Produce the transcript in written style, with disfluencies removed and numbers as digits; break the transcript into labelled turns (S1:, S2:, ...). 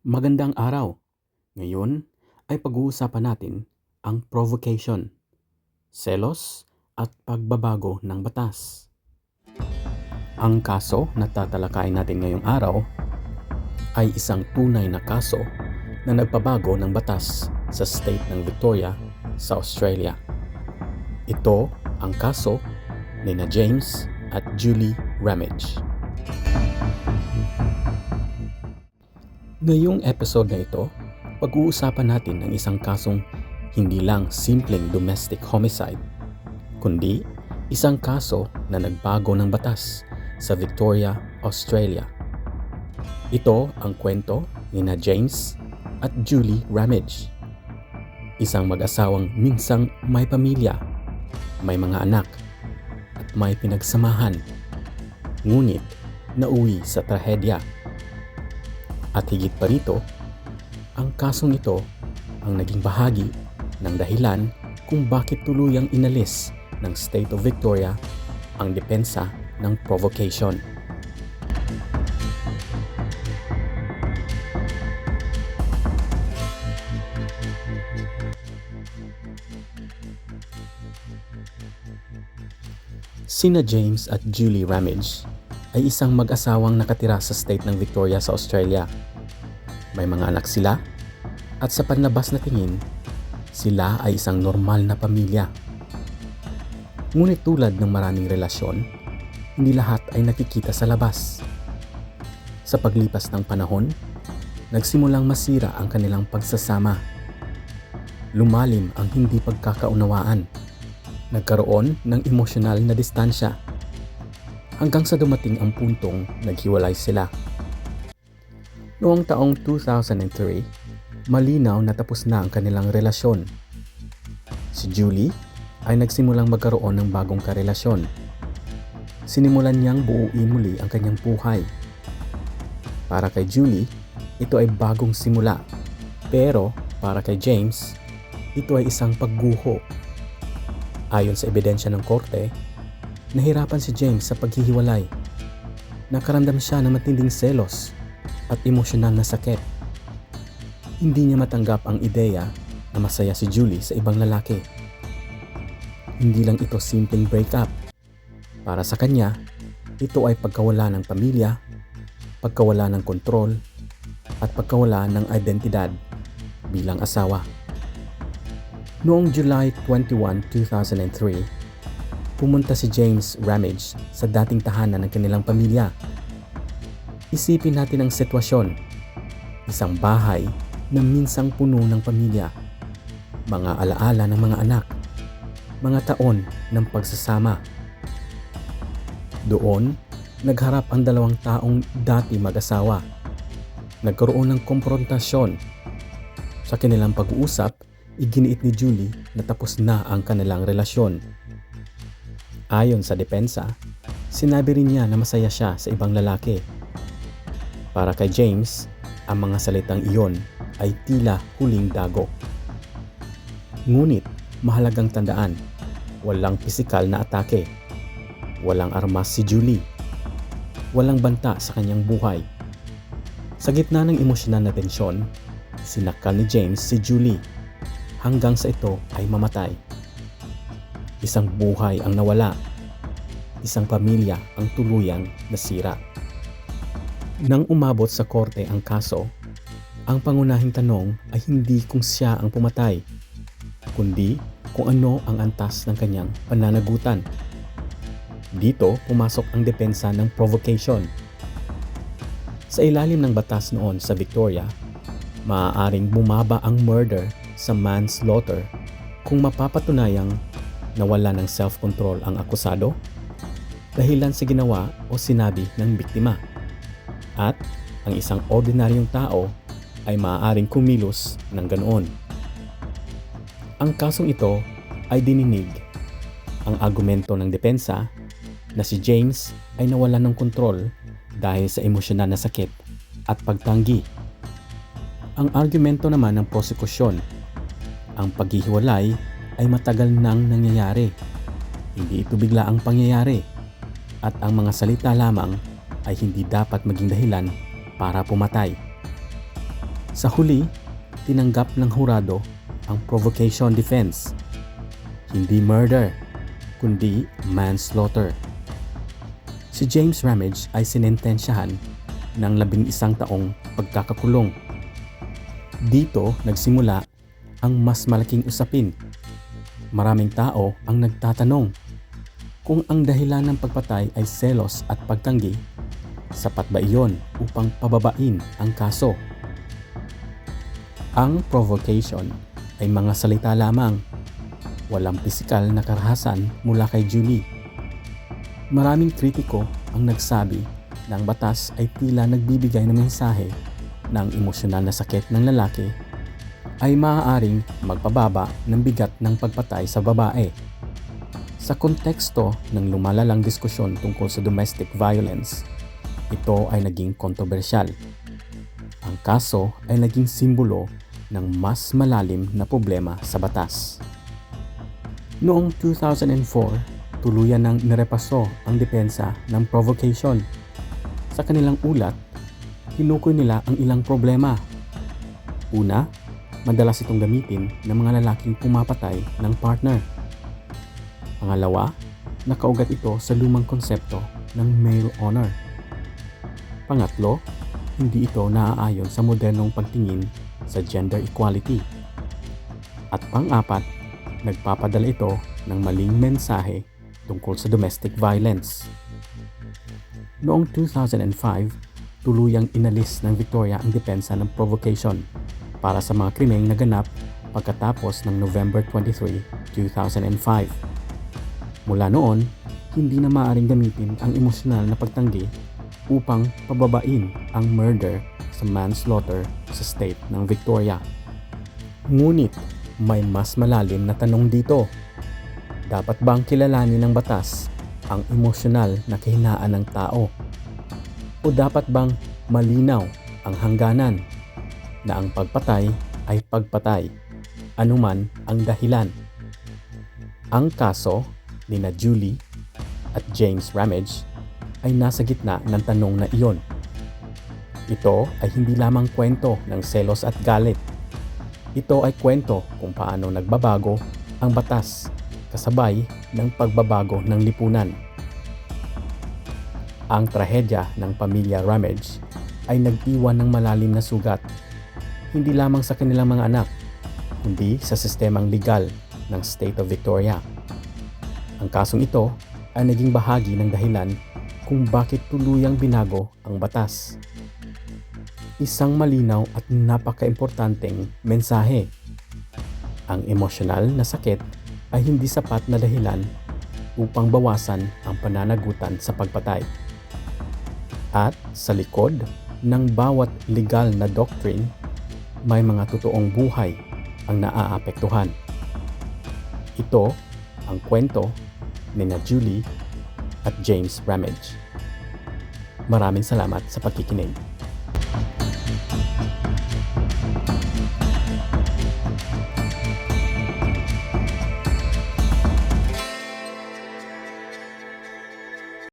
S1: Magandang araw! Ngayon ay pag-uusapan natin ang provocation, selos at pagbabago ng batas. Ang kaso na tatalakayin natin ngayong araw ay isang tunay na kaso na nagpabago ng batas sa state ng Victoria sa Australia. Ito ang kaso ni James at Julie Ramage. Ngayong episode na ito, pag-uusapan natin ang isang kasong hindi lang simpleng domestic homicide, kundi isang kaso na nagbago ng batas sa Victoria, Australia. Ito ang kwento ni James at Julie Ramage, isang mag-asawang minsang may pamilya, may mga anak, at may pinagsamahan, ngunit nauwi sa trahedya. At higit pa rito, ang kasong ito ang naging bahagi ng dahilan kung bakit tuluyang inalis ng State of Victoria ang depensa ng provocation. Sina James at Julie Ramage ay isang mag-asawang nakatira sa state ng Victoria sa Australia. May mga anak sila at sa panlabas na tingin, sila ay isang normal na pamilya. Ngunit tulad ng maraming relasyon, hindi lahat ay nakikita sa labas. Sa paglipas ng panahon, nagsimulang masira ang kanilang pagsasama. Lumalim ang hindi pagkakaunawaan. Nagkaroon ng emosyonal na distansya. Hanggang sa dumating ang puntong naghiwalay sila. Noong taong 2003, malinaw na tapos na ang kanilang relasyon. Si Julie ay nagsimulang magkaroon ng bagong karelasyon. Sinimulan niyang buuin muli ang kanyang buhay. Para kay Julie, ito ay bagong simula. Pero para kay James, ito ay isang pagguho. Ayon sa ebidensya ng korte, nahirapan si James sa paghihiwalay. Nakaramdam siya ng matinding selos at emosyonal na sakit. Hindi niya matanggap ang ideya na masaya si Julie sa ibang lalaki. Hindi lang ito simpleng breakup. Para sa kanya, ito ay pagkawala ng pamilya, pagkawala ng kontrol, at pagkawala ng identidad bilang asawa. Noong July 21, 2003, pumunta si James Ramage sa dating tahanan ng kanilang pamilya. Isipin natin ang sitwasyon. Isang bahay na minsang puno ng pamilya, mga alaala ng mga anak, mga taon ng pagsasama. Doon, nagharap ang dalawang taong dati mag-asawa. Nagkaroon ng komprontasyon. Sa kanilang pag-uusap, iginiit ni Julie na tapos na ang kanilang relasyon. Ayon sa depensa, sinabi rin niya na masaya siya sa ibang lalaki. Para kay James, ang mga salitang iyon ay tila huling dagok. Ngunit mahalagang tandaan, walang pisikal na atake. Walang armas si Julie. Walang banta sa kanyang buhay. Sa gitna ng emosyonal na tensyon, sinakal ni James si Julie hanggang sa ito ay mamatay. Isang buhay ang nawala. Isang pamilya ang tuluyang nasira. Nang umabot sa korte ang kaso, ang pangunahing tanong ay hindi kung siya ang pumatay, kundi kung ano ang antas ng kanyang pananagutan. Dito pumasok ang depensa ng provocation. Sa ilalim ng batas noon sa Victoria, maaaring bumaba ang murder sa manslaughter kung mapapatunayang nawala ng self-control ang akusado dahilan sa ginawa o sinabi ng biktima. At ang isang ordinaryong tao ay maaaring kumilos ng ganoon. Ang kasong ito ay dininig ang argumento ng depensa na si James ay nawalan ng kontrol dahil sa emosyonal na sakit at pagtanggi. Ang argumento naman ng prosekusyon, ang paghihiwalay ay matagal nang nangyayari. Hindi ito bigla ang pangyayari at ang mga salita lamang ay hindi dapat maging dahilan para pumatay. Sa huli, tinanggap ng hurado ang provocation defense. Hindi murder, kundi manslaughter. Si James Ramage ay sinentensyahan ng 11 taong pagkakakulong. Dito nagsimula ang mas malaking usapin. Maraming tao ang nagtatanong kung ang dahilan ng pagpatay ay selos at pagtanggi, sapat ba iyon upang pababain ang kaso? Ang provocation ay mga salita lamang, walang pisikal na karahasan mula kay Julie. Maraming kritiko ang nagsabi na ang batas ay tila nagbibigay ng mensahe na ang emosyonal na sakit ng lalaki ay maaaring magpababa ng bigat ng pagpatay sa babae. Sa konteksto ng lumalalang diskusyon tungkol sa domestic violence, ito ay naging kontrobersyal. Ang kaso ay naging simbolo ng mas malalim na problema sa batas. Noong 2004, tuluyan nang nirepaso ang depensa ng provocation. Sa kanilang ulat, hinukoy nila ang ilang problema. Una, madalas itong gamitin ng mga lalaking pumapatay ng partner. Pangalawa, nakaugat ito sa lumang konsepto ng male honor. Pangatlo, hindi ito naaayon sa modernong pagtingin sa gender equality. At pang-apat, nagpapadala ito ng maling mensahe tungkol sa domestic violence. Noong 2005, tuluyang inalis ng Victoria ang depensa ng provocation para sa mga krimeng naganap pagkatapos ng November 23, 2005. Mula noon, hindi na maaaring gamitin ang emosyonal na pagtanggi upang pababain ang murder sa manslaughter sa state ng Victoria. Ngunit may mas malalim na tanong dito. Dapat bang kilalanin ng batas ang emosyonal na kahinaan ng tao? O dapat bang malinaw ang hangganan na ang pagpatay ay pagpatay, anuman ang dahilan? Ang kaso ni na Julie at James Ramage ay nasa gitna ng tanong na iyon. Ito ay hindi lamang kwento ng selos at galit. Ito ay kwento kung paano nagbabago ang batas kasabay ng pagbabago ng lipunan. Ang trahedya ng pamilya Ramage ay nag-iwan ng malalim na sugat, hindi lamang sa kanilang mga anak, kundi sa sistemang legal ng State of Victoria. Ang kasong ito ay naging bahagi ng dahilan kung bakit tuluyang binago ang batas. Isang malinaw at napaka-importanteng mensahe. Ang emosyonal na sakit ay hindi sapat na dahilan upang bawasan ang pananagutan sa pagpatay. At sa likod ng bawat legal na doctrine, may mga totoong buhay ang naaapektuhan. Ito ang kwento ni na Julie at James Ramage. Maraming salamat sa pagkikinig.